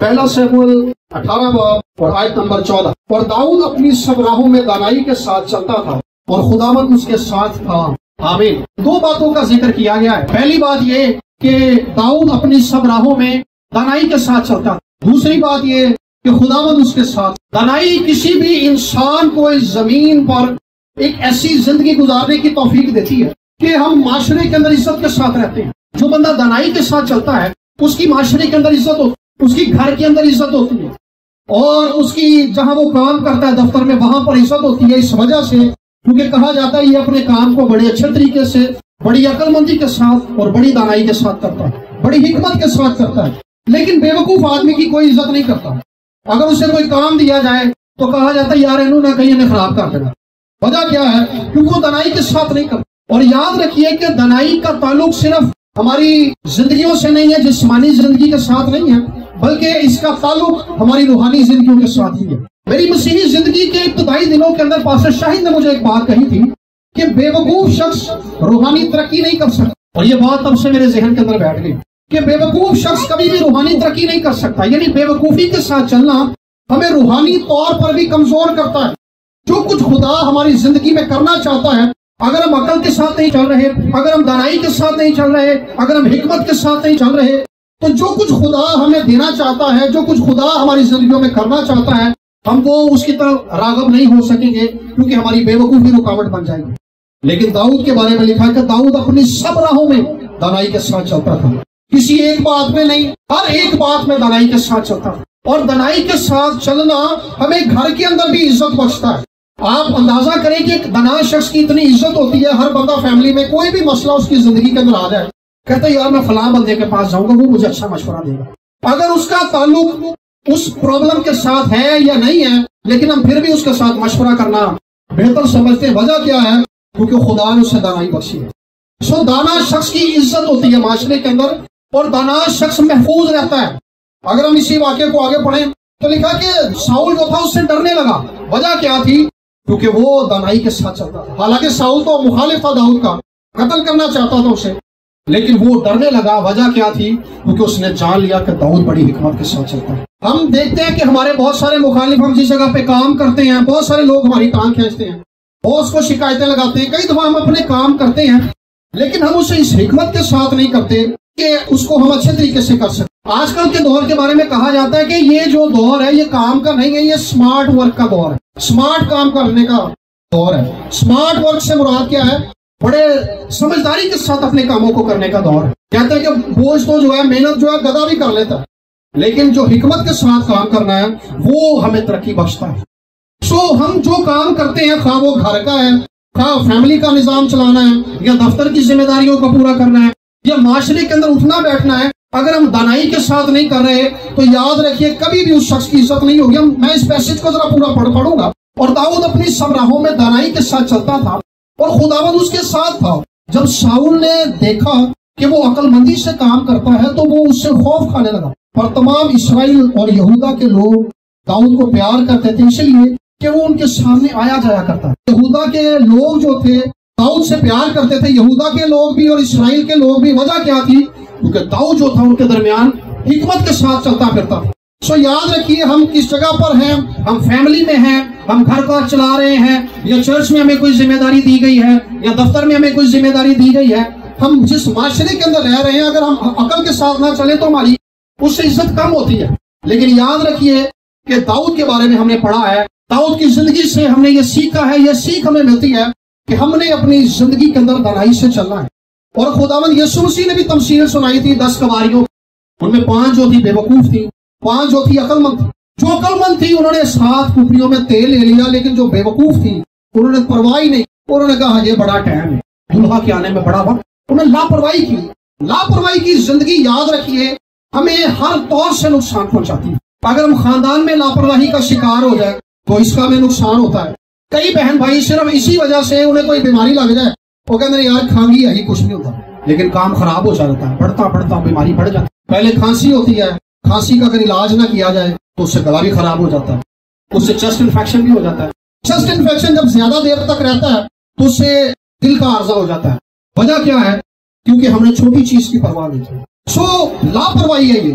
پہلا صموئیل 18 باب اور آیت نمبر 14۔ اور داؤد اپنی سب راہوں میں دانائی کے ساتھ چلتا تھا اور خداوند اس کے ساتھ تھا۔ آمین۔ دو باتوں کا ذکر کیا گیا ہے۔ پہلی بات یہ کہ داؤد اپنی سب راہوں میں دانائی کے ساتھ چلتا تھا۔ دوسری بات یہ کہ خداوند اس کے ساتھ۔ دانائی کسی بھی انسان کو اس زمین پر ایک ایسی زندگی گزارنے کی توفیق دیتی ہے کہ ہم معاشرے کے اندر عزت کے ساتھ رہتے ہیں۔ جو بندہ دانائی کے ساتھ چلتا ہے اس کی معاشرے کے اندر عزت ہوتی ہے، اس کی گھر کے اندر عزت ہوتی ہے، اور اس کی جہاں وہ کام کرتا ہے دفتر میں وہاں پر عزت ہوتی ہے، اس وجہ سے کیونکہ کہا جاتا ہے یہ اپنے کام کو بڑے اچھے طریقے سے، بڑی عقل مندی کے ساتھ اور بڑی دانائی کے ساتھ کرتا ہے، بڑی حکمت کے ساتھ کرتا ہے۔ لیکن بے وقوف آدمی کی کوئی عزت نہیں کرتا۔ اگر اسے کوئی کام دیا جائے تو کہا جاتا ہے یار انہوں نے کہیں انہیں خراب کر دینا۔ وجہ کیا ہے؟ کیونکہ وہ دانائی کے ساتھ نہیں کرتا۔ اور یاد رکھیے کہ دانائی کا تعلق صرف ہماری زندگیوں سے نہیں ہے، جسمانی زندگی کے ساتھ نہیں ہے، بلکہ اس کا تعلق ہماری روحانی زندگیوں کے ساتھ ہی ہے۔ میری مسیحی زندگی کے ابتدائی دنوں کے اندر پاسٹر شاہد نے مجھے ایک بات کہی تھی کہ بے وقوف شخص روحانی ترقی نہیں کر سکتا، اور یہ بات تب سے میرے ذہن کے اندر بیٹھ گئی کہ بے وقوف شخص کبھی بھی روحانی ترقی نہیں کر سکتا۔ یعنی بے وقوفی کے ساتھ چلنا ہمیں روحانی طور پر بھی کمزور کرتا ہے۔ جو کچھ خدا ہماری زندگی میں کرنا چاہتا ہے، اگر ہم عقل کے ساتھ نہیں چل رہے، اگر ہم دانائی کے ساتھ نہیں چل رہے، اگر ہم حکمت کے ساتھ نہیں چل رہے، تو جو کچھ خدا ہمیں دینا چاہتا ہے، جو کچھ خدا ہماری زندگیوں میں کرنا چاہتا ہے، ہم وہ اس کی طرف راغب نہیں ہو سکیں گے، کیونکہ ہماری بے وقوفی رکاوٹ بن جائے گی۔ لیکن داؤد کے بارے میں لکھا ہے کہ داؤد اپنی سب راہوں میں دانائی کے ساتھ چلتا تھا، کسی ایک بات میں نہیں، ہر ایک بات میں دانائی کے ساتھ چلتا تھا۔ اور دانائی کے ساتھ چلنا ہمیں گھر کے اندر بھی عزت بخشتا ہے۔ آپ اندازہ کریں کہ ایک دانا شخص کی اتنی عزت ہوتی ہے، ہر بندہ فیملی میں کوئی بھی مسئلہ اس کی زندگی کے اندر آ جائے، کہتا ہے یار میں فلاں بندے کے پاس جاؤں گا، وہ مجھے اچھا مشورہ دے گا۔ اگر اس کا تعلق اس پرابلم کے ساتھ ہے یا نہیں ہے، لیکن ہم پھر بھی اس کے ساتھ مشورہ کرنا بہتر سمجھتے ہیں۔ وجہ کیا ہے؟ کیونکہ خدا نے اسے دانائی بخشی ہے۔ سو دانا شخص کی عزت ہوتی ہے معاشرے کے اندر، اور دانا شخص محفوظ رہتا ہے۔ اگر ہم اسی واقعے کو آگے پڑھیں تو لکھا کہ ساؤل جو تھا اس سے ڈرنے لگا۔ وجہ کیا تھی؟ کیونکہ وہ دانائی کے ساتھ چلتا تھا۔ حالانکہ ساؤل تو مخالف تھا داؤد کا، قتل کرنا چاہتا تھا اسے، لیکن وہ ڈرنے لگا۔ وجہ کیا تھی؟ کیونکہ اس نے جان لیا کہ داؤد بڑی حکمت کے ساتھ چلتا ہے۔ ہم دیکھتے ہیں کہ ہمارے بہت سارے مخالف، ہم جس جگہ پہ کام کرتے ہیں، بہت سارے لوگ ہماری ٹانگ کھینچتے ہیں، بہت کو شکایتیں لگاتے ہیں، کئی دفعہ ہم اپنے کام کرتے ہیں، لیکن ہم اسے اس حکمت کے ساتھ نہیں کرتے کہ اس کو ہم اچھے طریقے سے کر سکیں۔ آج کل کے دور کے بارے میں کہا جاتا ہے کہ یہ جو دور ہے یہ کام کا نہیں ہے، یہ سمارٹ ورک کا دور ہے، سمارٹ کام کرنے کا دور ہے۔ سمارٹ ورک سے مراد کیا ہے؟ بڑے سمجھداری کے ساتھ اپنے کاموں کو کرنے کا دور ہے۔ کہتے ہیں کہ بوجھ تو جو ہے، محنت جو ہے گدھا بھی کر لیتا ہے، لیکن جو حکمت کے ساتھ کام کرنا ہے وہ ہمیں ترقی بخشتا ہے۔ سو ہم جو کام کرتے ہیں، خواہ وہ گھر کا ہے، خواہ فیملی کا نظام چلانا ہے، یا دفتر کی ذمہ داریوں کو پورا کرنا ہے، یا معاشرے کے اندر اٹھنا بیٹھنا ہے، اگر ہم دانائی کے ساتھ نہیں کر رہے تو یاد رکھیے کبھی بھی اس شخص کی عزت نہیں ہوگی۔ میں اس پیسج کو ذرا پورا پڑھوں گا۔ اور داؤد اپنی سب راہوں میں دانائی کے ساتھ چلتا تھا اور خداوند اس کے ساتھ تھا۔ جب ساؤل نے دیکھا کہ وہ عقل مندی سے کام کرتا ہے تو وہ اس سے خوف کھانے لگا۔ اور تمام اسرائیل اور یہودا کے لوگ داؤد کو پیار کرتے تھے، اس لیے کہ وہ ان کے سامنے آیا جایا کرتا ہے۔ یہودا کے لوگ جو تھے داؤد سے پیار کرتے تھے، یہودا کے لوگ بھی اور اسرائیل کے لوگ بھی۔ وجہ کیا تھی؟ کیونکہ داؤد جو تھا ان کے درمیان حکمت کے ساتھ چلتا پھرتا تھا۔ سو یاد رکھیے ہم کس جگہ پر ہیں، ہم فیملی میں ہیں، ہم گھر کا چلا رہے ہیں، یا چرچ میں ہمیں کوئی ذمہ داری دی گئی ہے، یا دفتر میں ہمیں کوئی ذمہ داری دی گئی ہے، ہم جس معاشرے کے اندر رہ رہے ہیں، اگر ہم عقل کے ساتھ نہ چلیں تو ہماری اس سے عزت کم ہوتی ہے۔ لیکن یاد رکھیے کہ داؤد کے بارے میں ہم نے پڑھا ہے، داؤد کی زندگی سے ہم نے یہ سیکھا ہے، یہ سیکھ ہمیں ملتی ہے کہ ہم نے اپنی زندگی کے اندر دانائی سے چلنا ہے۔ اور خداوند یسوع مسیح نے بھی تمثیل سنائی تھی 10 کنواریوں، ان میں 5 جو تھی بے وقوف تھی، 5 جو تھی عقل مند تھی۔ جو عقل مند تھی انہوں نے 7 کپڑیوں میں تیل لے لیا، لیکن جو بے وقوف تھی انہوں نے پرواہی نہیں، انہوں نے کہا یہ بڑا ٹائم ہے، دلہا کے آنے میں بڑا وقت، انہوں نے لاپرواہی کی۔ لاپرواہی کی زندگی یاد رکھیے ہمیں ہر طور سے نقصان پہنچاتی ہے۔ اگر ہم خاندان میں لاپرواہی کا شکار ہو جائے تو اس کا ہمیں نقصان ہوتا ہے۔ کئی بہن بھائی صرف اسی وجہ سے انہیں کوئی بیماری لگ جائے، وہ کہتے ہیں یار کھانگی ہے ہی کچھ نہیں ہوتا، لیکن کام خراب ہو جاتا ہے، بڑھتا بڑھتا بیماری بڑھ جاتی ہے۔ پہلے کھانسی ہوتی ہے، کھانسی کا اگر علاج نہ کیا جائے تو اس سے گلا بھی خراب ہو جاتا ہے، اس سے چیسٹ انفیکشن بھی ہو جاتا ہے۔ چیسٹ انفیکشن جب زیادہ دیر تک رہتا ہے تو اس سے دل کا عارضہ ہو جاتا ہے۔ وجہ کیا ہے؟ کیونکہ ہم نے چھوٹی چیز کی پرواہ نہیں کی۔ سو لاپرواہی ہے یہ۔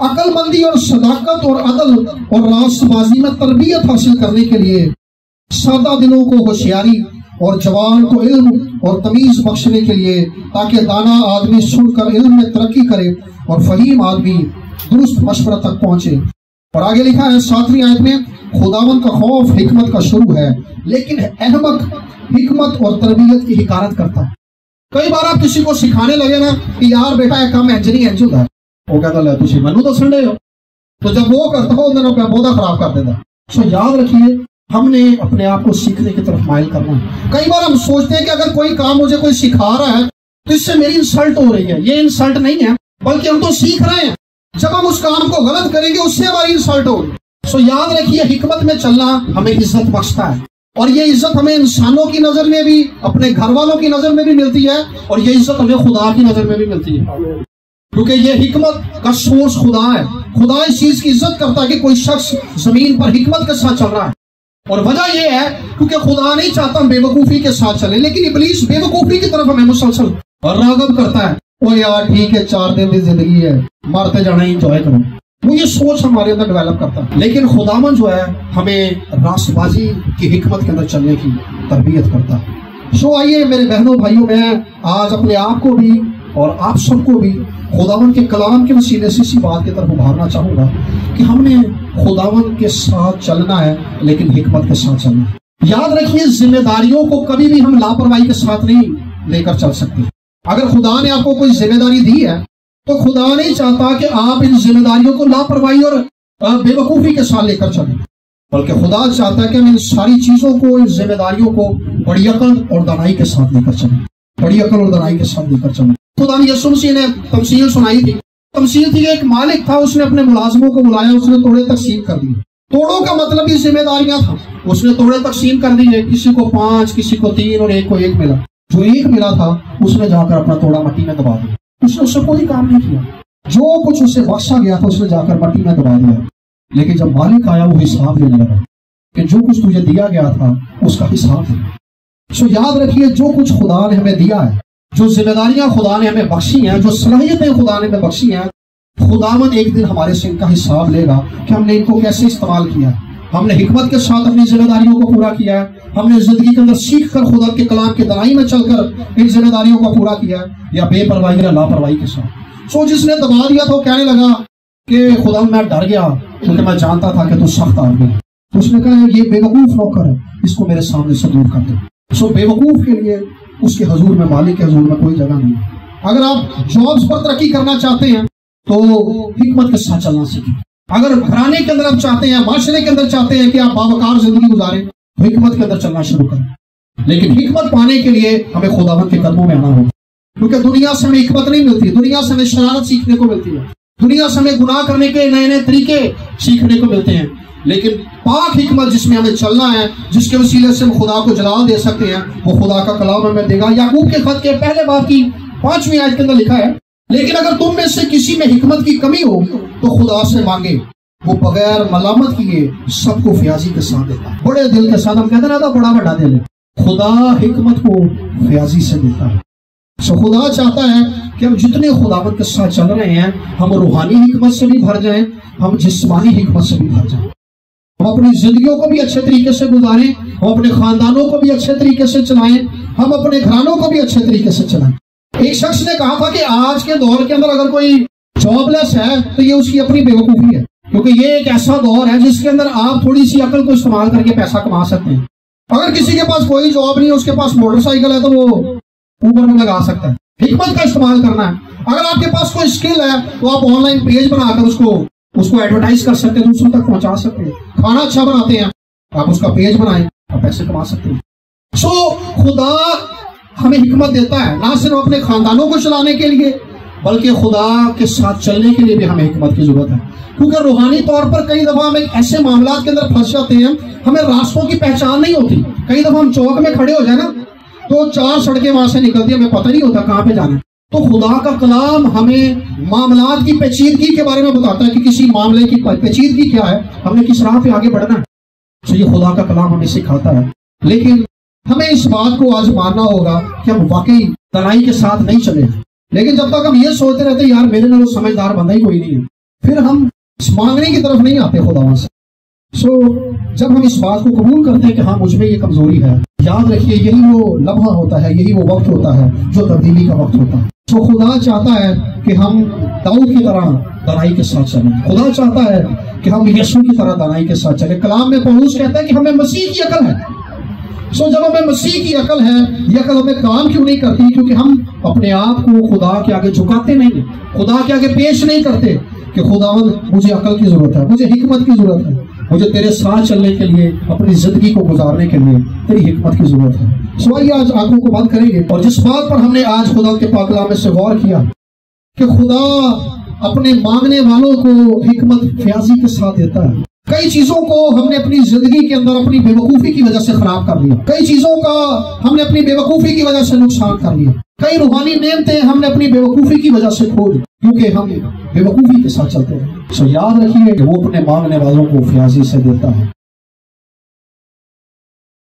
عقل مندی اور صداقت اور عدل اور راست بازی میں تربیت حاصل کرنے کے لیے سادہ دلوں کو ہوشیاری اور جوان کو علم اور تمیز بخشنے کے لیے تاکہ دانا آدمی سن کر علم میں ترقی کرے اور فہیم آدمی درست مشورہ تک پہنچے۔ اور آگے لکھا ہے 7ویں آیت میں، خداوند کا خوف حکمت کا شروع ہے لیکن احمق حکمت اور تربیت کی حقارت کرتا ہے۔ کئی بار آپ کسی کو سکھانے لگے نا کہ یار بیٹا ایک کام انجنی انج ہوتا ہے، وہ کہتا ہے تجھے منو تو سنڈے ہو، تو جب وہ کرتا ہو انہوں نے بودا خراب کر دیتا۔ سو یاد رکھیے ہم نے اپنے آپ کو سیکھنے کی طرف مائل کرنا ہے۔ کئی بار ہم سوچتے ہیں کہ اگر کوئی کام مجھے کوئی سکھا رہا ہے تو اس سے میری انسلٹ ہو رہی ہے۔ یہ انسلٹ نہیں ہے بلکہ ہم تو سیکھ رہے ہیں، جب ہم اس کام کو غلط کریں گے اس سے ہماری انسلٹ ہوگی۔ سو یاد رکھیے حکمت میں چلنا ہمیں عزت بخشتا ہے، اور یہ عزت ہمیں انسانوں کی نظر میں بھی، اپنے گھر والوں کی نظر میں بھی ملتی ہے، اور یہ عزت ہمیں خدا کی نظر میں بھی ملتی ہے، کیونکہ یہ حکمت کا سورس خدا ہے۔ خدا اس چیز کی عزت کرتا ہے کہ کوئی شخص زمین پر حکمت کے ساتھ چل رہا ہے، اور وجہ یہ ہے کیونکہ خدا نہیں چاہتا ہم بے وقوفی کے ساتھ چلیں، لیکن ابلیس بے وقوفی کی طرف ہمیں مسلسل راغب کرتا ہے۔ او یار ٹھیک ہے 4 دن کی زندگی ہے، مرتے جانا ہی انجوائے کرو، وہ یہ سوچ ہمارے اندر ڈیولپ کرتا ہے۔ لیکن خداوند جو ہے ہمیں راست بازی کی حکمت کے اندر چلنے کی تربیت کرتا ہے۔ سو آئیے میرے بہنوں بھائیوں، میں آج اپنے آپ کو بھی اور آپ سب کو بھی خداوند کے کلام کے وسیلے سے اسی بات کی طرف ابھارنا چاہوں گا کہ ہم نے خداوند کے ساتھ چلنا ہے لیکن حکمت کے ساتھ چلنا ہے۔ یاد رکھیے ذمہ داریوں کو کبھی بھی ہم لاپرواہی کے ساتھ نہیں لے کر چل سکتے۔ اگر خدا نے آپ کو کوئی ذمہ داری دی ہے تو خدا نہیں چاہتا کہ آپ ان ذمہ داریوں کو لاپرواہی اور بے وقوفی کے ساتھ لے کر چلیں، بلکہ خدا چاہتا ہے کہ ہم ان ساری چیزوں کو، ان ذمہ داریوں کو بڑی عقل اور دانائی کے ساتھ لے کر چلیں، بڑی عقل اور دانائی کے ساتھ لے کر چلیں۔ خدا نے یسوع مسیح نے تمثیل سنائی تھی۔ تمثیل تھی کہ ایک مالک تھا، اس نے اپنے ملازموں کو بلایا، اس نے توڑے تقسیم کر دیے۔ توڑوں کا مطلب ہی ذمہ داریاں تھا، اس نے توڑے تقسیم کر دیے، کسی کو 5، کسی کو 3 اور ایک کو 1 ملا۔ جو 1 ملا تھا اس نے جا کر اپنا توڑا مٹی میں دبا دیا، اس نے اس سے کوئی کام نہیں کیا، جو کچھ اسے بخشا گیا تھا اس نے جا کر مٹی میں دبا دیا۔ لیکن جب مالک آیا وہ حساب لینے لگا کہ جو کچھ تجھے دیا گیا تھا اس کا حساب ہے۔ سو یاد رکھیے جو کچھ خدا نے ہمیں دیا ہے، جو ذمہ داریاں خدا نے ہمیں بخشی ہیں، جو صلاحیتیں خدا نے ہمیں بخشی ہیں، خداوند ایک دن ہمارے سے ان کا حساب لے گا کہ ہم نے ان کو کیسے استعمال کیا، ہم نے حکمت کے ساتھ اپنی ذمہ داریوں کو پورا کیا ہے، ہم نے زندگی کے اندر سیکھ کر خدا کے کلام کی دانائی میں چل کر ان ذمہ داریوں کو پورا کیا ہے، یا بے پرواہی یا لاپرواہی کے ساتھ۔ سو جس نے دبا دیا تو کہنے لگا کہ خدا میں ڈر گیا کیونکہ میں جانتا تھا کہ تو سخت آدمی ہے، تو اس نے کہا یہ بے وقوف نوکر ہے، اس کو میرے سامنے سے دور کر دے۔ سو بے وقوف کے لیے اس کے حضور میں، مالک کے حضور میں کوئی جگہ نہیں۔ اگر آپ جابس پر ترقی کرنا چاہتے ہیں تو حکمت کے ساتھ چلنا سیکھیں۔ اگر گھرانے کے اندر آپ چاہتے ہیں، معاشرے کے اندر چاہتے ہیں کہ آپ باوقار زندگی گزاریں تو حکمت کے اندر چلنا شروع کریں۔ لیکن حکمت پانے کے لیے ہمیں خداوند کے قدموں میں آنا ہوگا، کیونکہ دنیا سے ہمیں حکمت نہیں ملتی، دنیا سے ہمیں شرارت سیکھنے کو ملتی ہے، دنیا سے ہمیں گناہ کرنے کے نئے نئے طریقے سیکھنے کو ملتے ہیں۔ لیکن پاک حکمت جس میں ہمیں چلنا ہے، جس کے وسیلے سے ہم خدا کو جلال دے سکتے ہیں، وہ خدا کا کلام ہمیں دے گا۔ یعقوب کے خط کے پہلے باب کی 5ویں آیت کے اندر لکھا ہے، لیکن اگر تم میں سے کسی میں حکمت کی کمی ہو تو خدا سے مانگے، وہ بغیر ملامت کیے سب کو فیاضی کے ساتھ دیتا ہے۔ بڑے دل کے ساتھ، ہم کہتے ہیں نا بڑا بڑا دل ہے، خدا حکمت کو فیاضی سے دیتا ہے۔ سو خدا چاہتا ہے کہ ہم جتنے خداوند کے ساتھ چل رہے ہیں، ہم روحانی حکمت سے بھی بھر جائیں، ہم جسمانی حکمت سے بھی بھر جائیں، ہم اپنی زندگیوں کو بھی اچھے طریقے سے گزاریں، ہم اپنے خاندانوں کو بھی اچھے طریقے سے چلائیں، ہم اپنے گھرانوں کو بھی اچھے طریقے سے چلائیں۔ ایک شخص نے کہا تھا کہ آج کے دور کے اندر اگر کوئی جاب لیس ہے تو یہ اس کی اپنی بے وقوفی ہے، کیونکہ یہ ایک ایسا دور ہے جس کے اندر آپ تھوڑی سی عقل کو استعمال کر کے پیسہ کما سکتے ہیں۔ اگر کسی کے پاس کوئی جاب نہیں ہے، اس کے پاس موٹر سائیکل ہے تو وہ اوبر میں لگا سکتا ہے۔ حکمت کا استعمال کرنا ہے۔ اگر آپ کے پاس کوئی اسکل ہے تو آپ آن لائن پیج بنا کر اس کو ایڈورٹائز کر سکتے ہیں، دوسروں تک پہنچا سکتے ہیں۔ کھانا اچھا بناتے ہیں، آپ اس کا پیج بنائیں، آپ پیسے کما سکتے ہیں۔ سو خدا ہمیں حکمت دیتا ہے، نہ صرف اپنے خاندانوں کو چلانے کے لیے بلکہ خدا کے ساتھ چلنے کے لیے بھی ہمیں حکمت کی ضرورت ہے، کیونکہ روحانی طور پر کئی دفعہ ہم ایک ایسے معاملات کے اندر پھنس جاتے ہیں، ہمیں راستوں کی پہچان نہیں ہوتی۔ کئی دفعہ ہم چوک میں کھڑے ہو جائیں نا تو 4 سڑکیں وہاں سے نکلتی ہیں، ہمیں پتہ نہیں ہوتا کہاں پہ جانا ہے۔ تو خدا کا کلام ہمیں معاملات کی پیچیدگی کے بارے میں بتاتا ہے کہ کسی معاملے کی پیچیدگی کیا ہے، ہم نے کس راہ پہ آگے بڑھنا ہے۔ تو یہ خدا کا کلام ہمیں سکھاتا ہے، لیکن ہمیں اس بات کو آج ماننا ہوگا کہ ہم واقعی دانائی کے ساتھ نہیں چلے ہیں۔ لیکن جب تک ہم یہ سوچتے رہتے یار میرے نال سمجھدار بندہ ہی کوئی نہیں ہے، پھر ہم اس مانگنے کی طرف نہیں آتے خداوند سے. جب ہم اس بات کو قبول کرتے ہیں کہ ہاں مجھ میں یہ کمزوری ہے، یاد رکھیے یہی وہ لمحہ ہوتا ہے، یہی وہ وقت ہوتا ہے جو تبدیلی کا وقت ہوتا ہے. خدا چاہتا ہے کہ ہم داؤد کی طرح دانائی کے ساتھ چلیں. خدا چاہتا ہے کہ ہم یسوع کی طرح دانائی کے ساتھ چلیں. کلام میں پولس کہتا ہے کہ ہمیں مسیح کی عقل ہے. جب ہمیں مسیح کی عقل ہے، یہ عقل ہمیں کام کیوں نہیں کرتی؟ کیونکہ ہم اپنے آپ کو خدا کے آگے جھکاتے نہیں، خدا کے آگے پیش نہیں کرتے کہ خداوند مجھے عقل کی ضرورت ہے، مجھے حکمت کی ضرورت ہے، مجھے تیرے ساتھ چلنے کے لیے، اپنی زندگی کو گزارنے کے لیے تیری حکمت کی ضرورت ہے. آئیے آج آنکھوں کو بند کریں گے، اور جس بات پر ہم نے آج خدا کے پاک کلام میں سے غور کیا کہ خدا اپنے مانگنے والوں کو حکمت فیاضی کے ساتھ دیتا ہے. کئی چیزوں کو ہم نے اپنی زندگی کے اندر اپنی بے وقوفی کی وجہ سے خراب کر لیا، کئی چیزوں کا ہم نے اپنی بے وقوفی کی وجہ سے نقصان کر لیا، کئی روحانی نعمتیں ہم نے اپنی بے وقوفی کی وجہ سے کھو دی کیونکہ ہم بے وقوفی کے ساتھ چلتے ہیں. یاد رکھیے کہ وہ اپنے مانگنے والوں کو فیاضی سے دیتا ہے.